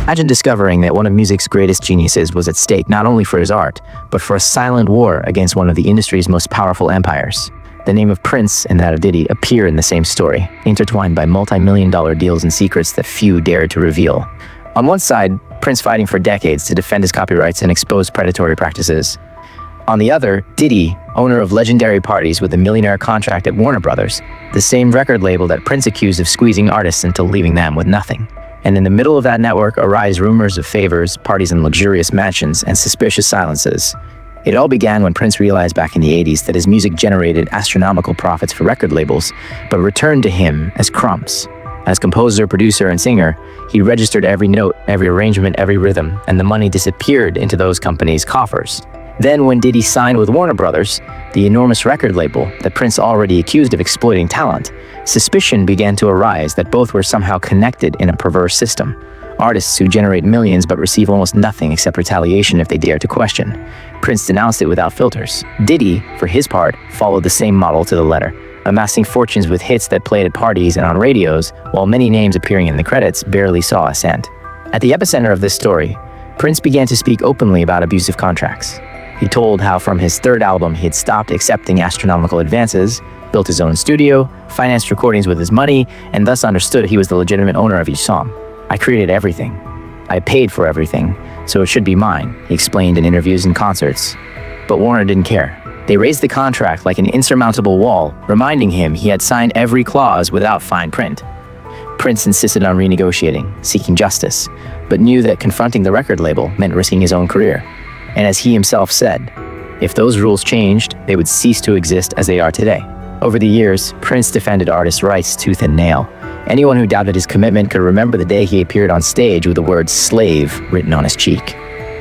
Imagine discovering that one of music's greatest geniuses was at stake not only for his art, but for a silent war against one of the industry's most powerful empires. The name of Prince and that of Diddy appear in the same story, intertwined by multi-million-dollar deals and secrets that few dared to reveal. On one side, Prince fighting for decades to defend his copyrights and expose predatory practices. On the other, Diddy, owner of legendary parties with a millionaire contract at Warner Brothers, the same record label that Prince accused of squeezing artists until leaving them with nothing. And in the middle of that network arise rumors of favors, parties in luxurious mansions, and suspicious silences. It all began when Prince realized back in the 80s that his music generated astronomical profits for record labels, but returned to him as crumbs. As composer, producer, and singer, he registered every note, every arrangement, every rhythm, and the money disappeared into those companies' coffers. Then when Diddy signed with Warner Brothers, the enormous record label that Prince already accused of exploiting talent, suspicion began to arise that both were somehow connected in a perverse system. Artists who generate millions but receive almost nothing except retaliation if they dare to question. Prince denounced it without filters. Diddy, for his part, followed the same model to the letter, amassing fortunes with hits that played at parties and on radios, while many names appearing in the credits barely saw a cent. At the epicenter of this story, Prince began to speak openly about abusive contracts. He told how from his third album he had stopped accepting astronomical advances, built his own studio, financed recordings with his money, and thus understood he was the legitimate owner of each song. "I created everything. I paid for everything, so it should be mine," he explained in interviews and concerts. But Warner didn't care. They raised the contract like an insurmountable wall, reminding him he had signed every clause without fine print. Prince insisted on renegotiating, seeking justice, but knew that confronting the record label meant risking his own career. And as he himself said, if those rules changed, they would cease to exist as they are today. Over the years, Prince defended artists' rights tooth and nail. Anyone who doubted his commitment could remember the day he appeared on stage with the word "slave" written on his cheek.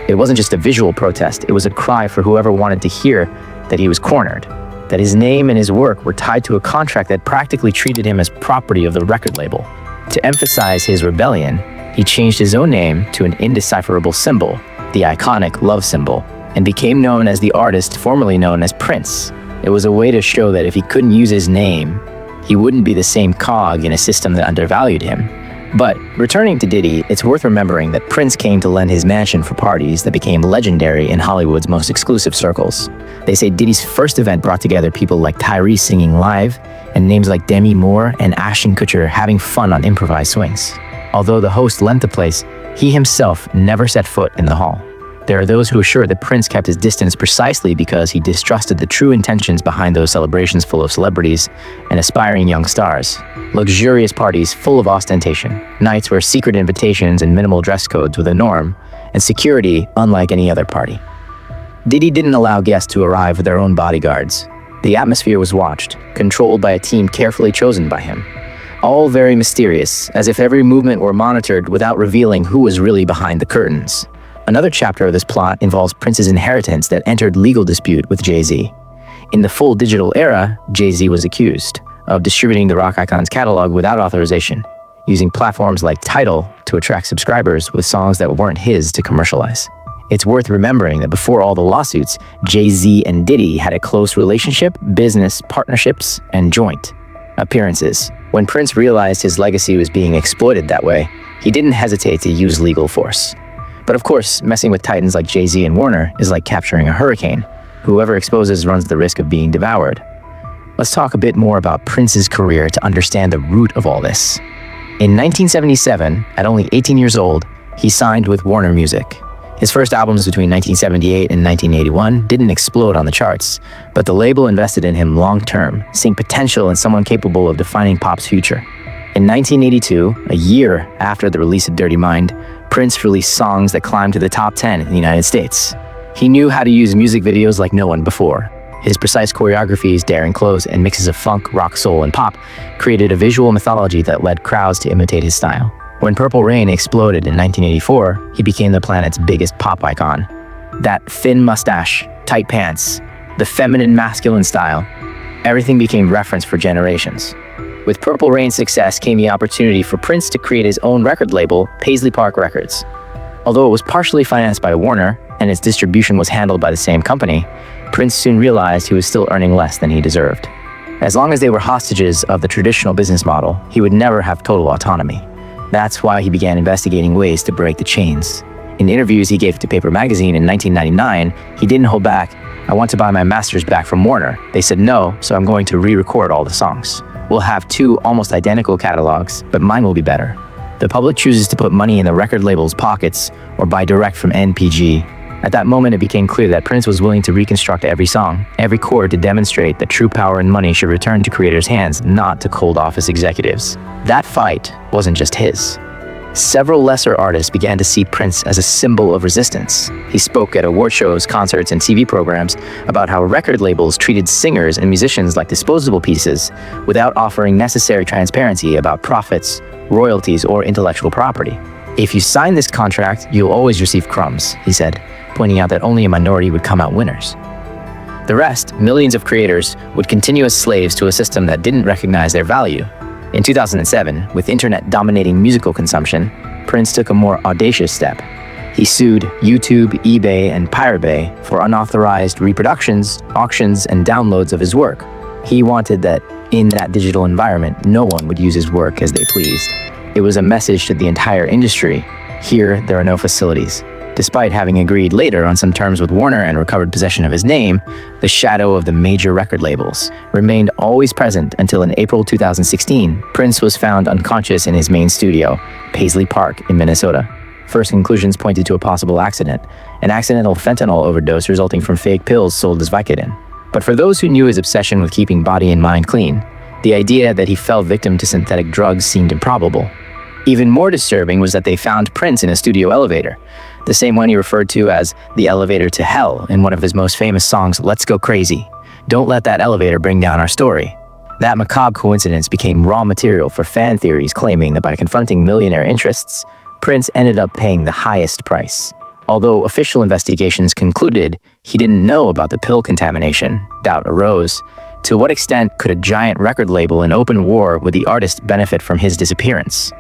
It wasn't just a visual protest, it was a cry for whoever wanted to hear that he was cornered, that his name and his work were tied to a contract that practically treated him as property of the record label. To emphasize his rebellion, he changed his own name to an indecipherable symbol, the iconic love symbol, and became known as the artist formerly known as Prince. It was a way to show that if he couldn't use his name, he wouldn't be the same cog in a system that undervalued him. But returning to Diddy, it's worth remembering that Prince came to lend his mansion for parties that became legendary in Hollywood's most exclusive circles. They say Diddy's first event brought together people like Tyrese singing live, and names like Demi Moore and Ashton Kutcher having fun on improvised swings. Although the host lent the place, he himself never set foot in the hall. There are those who assure that Prince kept his distance precisely because he distrusted the true intentions behind those celebrations full of celebrities and aspiring young stars. Luxurious parties full of ostentation, nights where secret invitations and minimal dress codes were the norm, and security unlike any other party. Diddy didn't allow guests to arrive with their own bodyguards. The atmosphere was watched, controlled by a team carefully chosen by him. All very mysterious, as if every movement were monitored without revealing who was really behind the curtains. Another chapter of this plot involves Prince's inheritance that entered legal dispute with Jay-Z. In the full digital era, Jay-Z was accused of distributing the rock icon's catalog without authorization, using platforms like Tidal to attract subscribers with songs that weren't his to commercialize. It's worth remembering that before all the lawsuits, Jay-Z and Diddy had a close relationship, business partnerships, and joint appearances. When Prince realized his legacy was being exploited that way, he didn't hesitate to use legal force. But of course, messing with titans like Jay-Z and Warner is like capturing a hurricane. Whoever exposes runs the risk of being devoured. Let's talk a bit more about Prince's career to understand the root of all this. In 1977, at only 18 years old, he signed with Warner Music. His first albums between 1978 and 1981 didn't explode on the charts, but the label invested in him long-term, seeing potential in someone capable of defining pop's future. In 1982, a year after the release of Dirty Mind, Prince released songs that climbed to the top 10 in the United States. He knew how to use music videos like no one before. His precise choreographies, daring clothes, and mixes of funk, rock, soul, and pop created a visual mythology that led crowds to imitate his style. When Purple Rain exploded in 1984, he became the planet's biggest pop icon. That thin mustache, tight pants, the feminine masculine style, everything became reference for generations. With Purple Rain's success came the opportunity for Prince to create his own record label, Paisley Park Records. Although it was partially financed by Warner and its distribution was handled by the same company, Prince soon realized he was still earning less than he deserved. As long as they were hostages of the traditional business model, he would never have total autonomy. That's why he began investigating ways to break the chains. In interviews he gave to Paper Magazine in 1999, he didn't hold back. "I want to buy my masters back from Warner. They said no, so I'm going to re-record all the songs. We'll have two almost identical catalogs, but mine will be better." The public chooses to put money in the record label's pockets or buy direct from NPG. At that moment, it became clear that Prince was willing to reconstruct every song, every chord, to demonstrate that true power and money should return to creators' hands, not to cold office executives. That fight wasn't just his. Several lesser artists began to see Prince as a symbol of resistance. He spoke at award shows, concerts, and TV programs about how record labels treated singers and musicians like disposable pieces without offering necessary transparency about profits, royalties, or intellectual property. "If you sign this contract, you'll always receive crumbs," he said, pointing out that only a minority would come out winners. The rest, millions of creators, would continue as slaves to a system that didn't recognize their value. In 2007, with internet dominating musical consumption, Prince took a more audacious step. He sued YouTube, eBay, and Pirate Bay for unauthorized reproductions, auctions, and downloads of his work. He wanted that in that digital environment, no one would use his work as they pleased. It was a message to the entire industry: here, there are no facilities. Despite having agreed later on some terms with Warner and recovered possession of his name, the shadow of the major record labels remained always present until in April 2016, Prince was found unconscious in his main studio, Paisley Park in Minnesota. First conclusions pointed to a possible accident, an accidental fentanyl overdose resulting from fake pills sold as Vicodin. But for those who knew his obsession with keeping body and mind clean, the idea that he fell victim to synthetic drugs seemed improbable. Even more disturbing was that they found Prince in a studio elevator, the same one he referred to as the elevator to hell in one of his most famous songs, "Let's Go Crazy." Don't let that elevator bring down our story. That macabre coincidence became raw material for fan theories claiming that by confronting millionaire interests, Prince ended up paying the highest price. Although official investigations concluded he didn't know about the pill contamination, doubt arose. To what extent could a giant record label in open war with the artist benefit from his disappearance?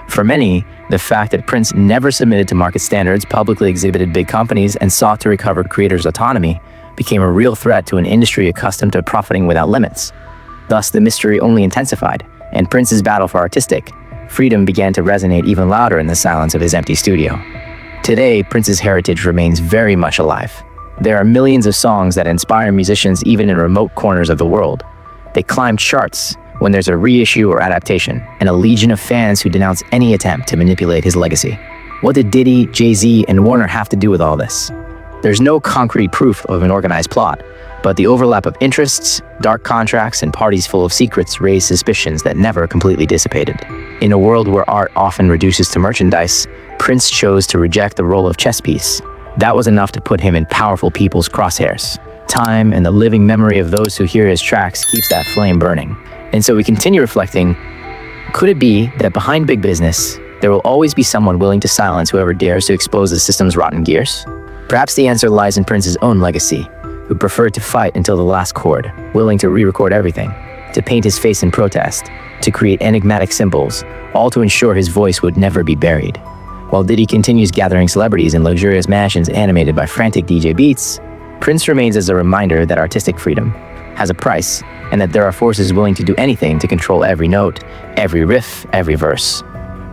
For many, the fact that Prince never submitted to market standards, publicly exhibited big companies, and sought to recover creators' autonomy became a real threat to an industry accustomed to profiting without limits. Thus, the mystery only intensified, and Prince's battle for artistic freedom began to resonate even louder in the silence of his empty studio. Today, Prince's heritage remains very much alive. There are millions of songs that inspire musicians even in remote corners of the world. They climb charts when there's a reissue or adaptation, and a legion of fans who denounce any attempt to manipulate his legacy. What did Diddy, Jay-Z, and Warner have to do with all this? There's no concrete proof of an organized plot, but the overlap of interests, dark contracts, and parties full of secrets raise suspicions that never completely dissipated. In a world where art often reduces to merchandise, Prince chose to reject the role of chess piece. That was enough to put him in powerful people's crosshairs. Time and the living memory of those who hear his tracks keeps that flame burning. And so we continue reflecting, could it be that behind big business, there will always be someone willing to silence whoever dares to expose the system's rotten gears? Perhaps the answer lies in Prince's own legacy, who preferred to fight until the last chord, willing to re-record everything, to paint his face in protest, to create enigmatic symbols, all to ensure his voice would never be buried. While Diddy continues gathering celebrities in luxurious mansions animated by frantic DJ beats, Prince remains as a reminder that artistic freedom has a price, and that there are forces willing to do anything to control every note, every riff, every verse.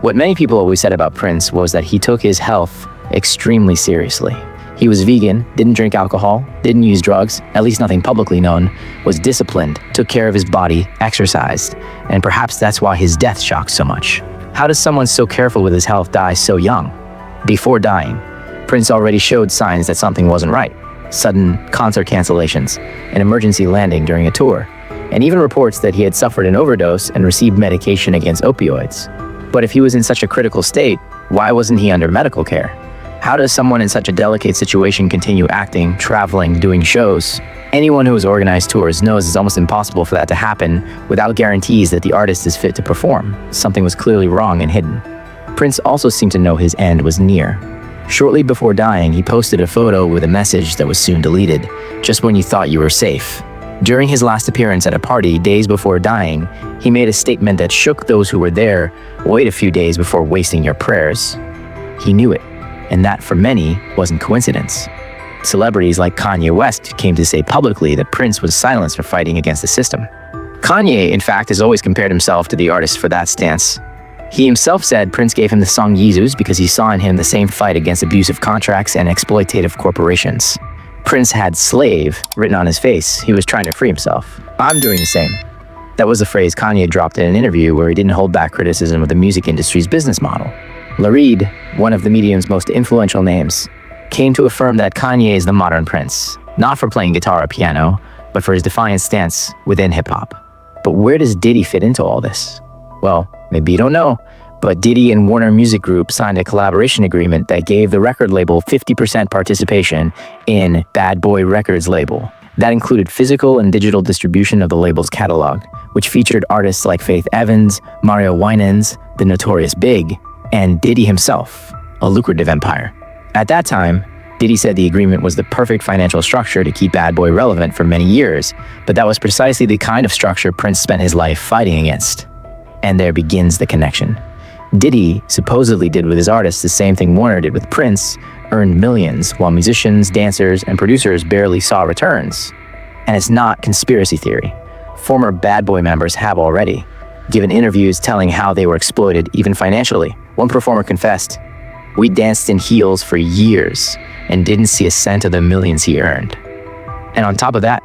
What many people always said about Prince was that he took his health extremely seriously. He was vegan, didn't drink alcohol, didn't use drugs, at least nothing publicly known, was disciplined, took care of his body, exercised, and perhaps that's why his death shocked so much. How does someone so careful with his health die so young? Before dying, Prince already showed signs that something wasn't right. Sudden concert cancellations, an emergency landing during a tour, and even reports that he had suffered an overdose and received medication against opioids. But if he was in such a critical state, why wasn't he under medical care? How does someone in such a delicate situation continue acting, traveling, doing shows? Anyone who has organized tours knows it's almost impossible for that to happen without guarantees that the artist is fit to perform. Something was clearly wrong and hidden. Prince also seemed to know his end was near. Shortly before dying, he posted a photo with a message that was soon deleted, just when you thought you were safe. During his last appearance at a party days before dying, he made a statement that shook those who were there. Wait a few days before wasting your prayers. He knew it, and that for many wasn't coincidence. Celebrities like Kanye West came to say publicly that Prince was silenced for fighting against the system. Kanye, in fact, has always compared himself to the artist for that stance. He himself said Prince gave him the song Yeezus because he saw in him the same fight against abusive contracts and exploitative corporations. Prince had slave written on his face. He was trying to free himself. I'm doing the same. That was a phrase Kanye dropped in an interview where he didn't hold back criticism of the music industry's business model. Lareed, one of the medium's most influential names, came to affirm that Kanye is the modern Prince, not for playing guitar or piano, but for his defiant stance within hip-hop. But where does Diddy fit into all this? Well, maybe you don't know, but Diddy and Warner Music Group signed a collaboration agreement that gave the record label 50% participation in Bad Boy Records label. That included physical and digital distribution of the label's catalog, which featured artists like Faith Evans, Mario Winans, the Notorious Big, and Diddy himself, a lucrative empire. At that time, Diddy said the agreement was the perfect financial structure to keep Bad Boy relevant for many years, but that was precisely the kind of structure Prince spent his life fighting against. And there begins the connection. Diddy supposedly did with his artists the same thing Warner did with Prince, earned millions, while musicians, dancers, and producers barely saw returns. And it's not conspiracy theory. Former Bad Boy members have already given interviews telling how they were exploited, even financially. One performer confessed, "We danced in heels for years and didn't see a cent of the millions he earned." And on top of that,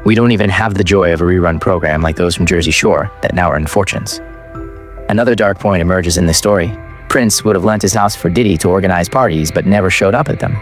we don't even have the joy of a rerun program like those from Jersey Shore that now earn fortunes. Another dark point emerges in this story. Prince would have lent his house for Diddy to organize parties, but never showed up at them.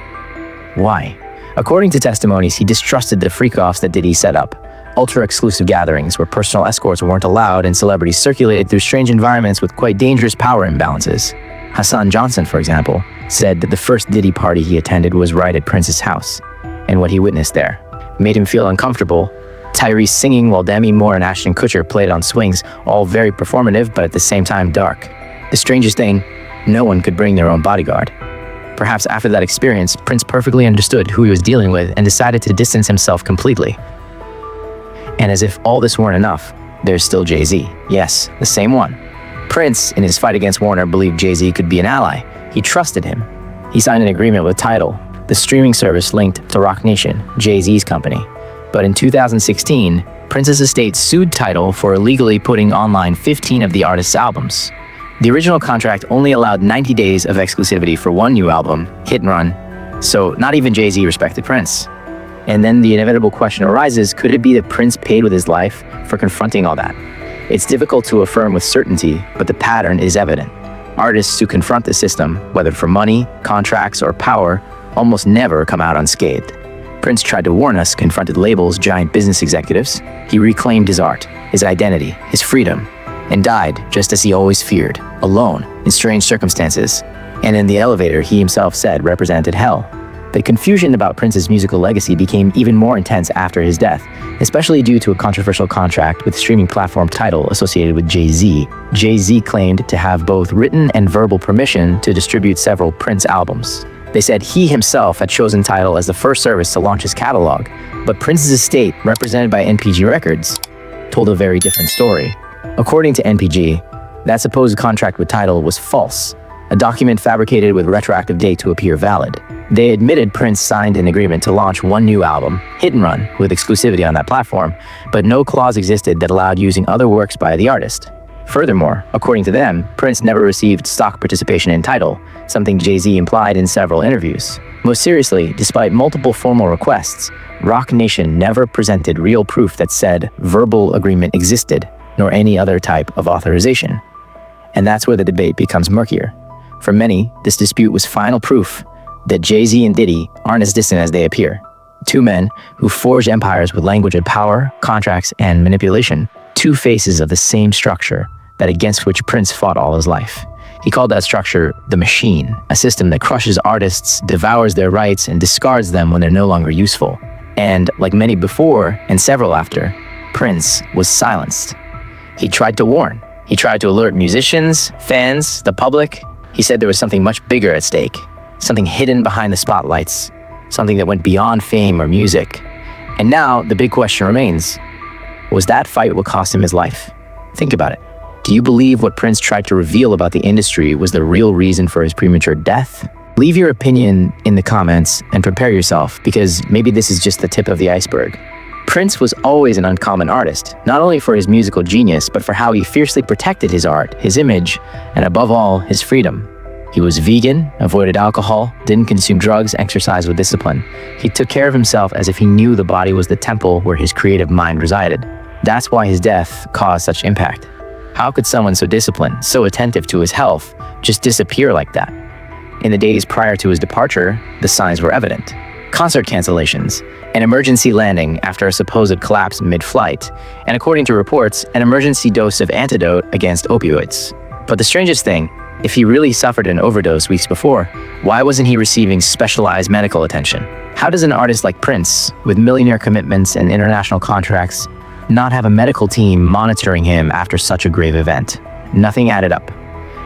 Why? According to testimonies, he distrusted the freak-offs that Diddy set up. Ultra-exclusive gatherings where personal escorts weren't allowed and celebrities circulated through strange environments with quite dangerous power imbalances. Hassan Johnson, for example, said that the first Diddy party he attended was right at Prince's house, and what he witnessed there made him feel uncomfortable. Tyrese singing while Demi Moore and Ashton Kutcher played on swings, all very performative but at the same time dark. The strangest thing, no one could bring their own bodyguard. Perhaps after that experience, Prince perfectly understood who he was dealing with and decided to distance himself completely. And as if all this weren't enough, there's still Jay-Z. Yes, the same one. Prince, in his fight against Warner, believed Jay-Z could be an ally. He trusted him. He signed an agreement with Tidal, the streaming service linked to Roc Nation, Jay-Z's company. But in 2016, Prince's estate sued Tidal for illegally putting online 15 of the artist's albums. The original contract only allowed 90 days of exclusivity for one new album, Hit and Run, so not even Jay-Z respected Prince. And then the inevitable question arises, could it be that Prince paid with his life for confronting all that? It's difficult to affirm with certainty, but the pattern is evident. Artists who confront the system, whether for money, contracts, or power, almost never come out unscathed. Prince tried to warn us, confronted labels, giant business executives. He reclaimed his art, his identity, his freedom, and died just as he always feared, alone, in strange circumstances. And in the elevator, he himself said represented hell. The confusion about Prince's musical legacy became even more intense after his death, especially due to a controversial contract with streaming platform Tidal associated with Jay-Z. Jay-Z claimed to have both written and verbal permission to distribute several Prince albums. They said he himself had chosen Tidal as the first service to launch his catalog, but Prince's estate, represented by NPG Records, told a very different story. According to NPG, that supposed contract with Tidal was false, a document fabricated with retroactive date to appear valid. They admitted Prince signed an agreement to launch one new album, Hit and Run, with exclusivity on that platform, but no clause existed that allowed using other works by the artist. Furthermore, according to them, Prince never received stock participation in Tidal, something Jay-Z implied in several interviews. Most seriously, despite multiple formal requests, Roc Nation never presented real proof that said verbal agreement existed, nor any other type of authorization. And that's where the debate becomes murkier. For many, this dispute was final proof that Jay-Z and Diddy aren't as distant as they appear. Two men who forged empires with language of power, contracts, and manipulation. Two faces of the same structure that against which Prince fought all his life. He called that structure the machine, a system that crushes artists, devours their rights, and discards them when they're no longer useful. And like many before and several after, Prince was silenced. He tried to warn. He tried to alert musicians, fans, the public. He said there was something much bigger at stake, something hidden behind the spotlights, something that went beyond fame or music. And now the big question remains, was that fight what cost him his life? Think about it. Do you believe what Prince tried to reveal about the industry was the real reason for his premature death? Leave your opinion in the comments and prepare yourself, because maybe this is just the tip of the iceberg. Prince was always an uncommon artist, not only for his musical genius, but for how he fiercely protected his art, his image, and above all, his freedom. He was vegan, avoided alcohol, didn't consume drugs, exercised with discipline. He took care of himself as if he knew the body was the temple where his creative mind resided. That's why his death caused such impact. How could someone so disciplined, so attentive to his health, just disappear like that? In the days prior to his departure, the signs were evident. Concert cancellations, an emergency landing after a supposed collapse mid-flight, and according to reports, an emergency dose of antidote against opioids. But the strangest thing, if he really suffered an overdose weeks before, why wasn't he receiving specialized medical attention? How does an artist like Prince, with millionaire commitments and international contracts, not have a medical team monitoring him after such a grave event? Nothing added up.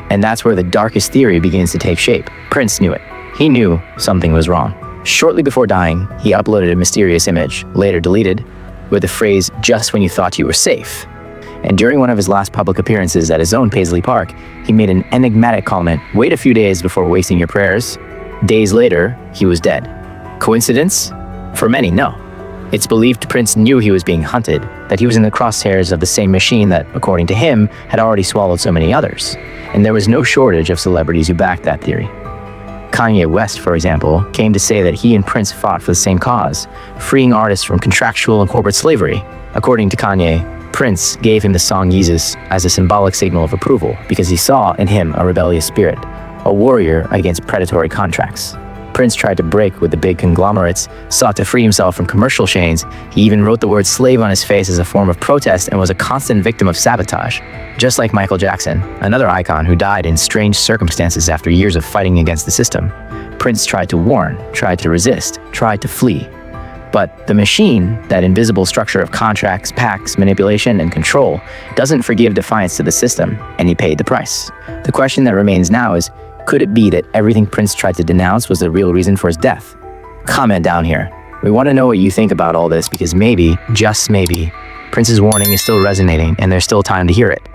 And that's where the darkest theory begins to take shape. Prince knew it. He knew something was wrong. Shortly before dying, he uploaded a mysterious image, later deleted, with the phrase, "just when you thought you were safe." And during one of his last public appearances at his own Paisley Park, he made an enigmatic comment, "Wait a few days before wasting your prayers." Days later, he was dead. Coincidence? For many, no. It's believed Prince knew he was being hunted, that he was in the crosshairs of the same machine that, according to him, had already swallowed so many others. And there was no shortage of celebrities who backed that theory. Kanye West, for example, came to say that he and Prince fought for the same cause, freeing artists from contractual and corporate slavery. According to Kanye, Prince gave him the song Yeezus as a symbolic signal of approval because he saw in him a rebellious spirit, a warrior against predatory contracts. Prince tried to break with the big conglomerates, sought to free himself from commercial chains. He even wrote the word slave on his face as a form of protest and was a constant victim of sabotage. Just like Michael Jackson, another icon who died in strange circumstances after years of fighting against the system, Prince tried to warn, tried to resist, tried to flee. But the machine, that invisible structure of contracts, pacts, manipulation, and control, doesn't forgive defiance to the system, and he paid the price. The question that remains now is, could it be that everything Prince tried to denounce was the real reason for his death? Comment down here. We want to know what you think about all this because maybe, just maybe, Prince's warning is still resonating and there's still time to hear it.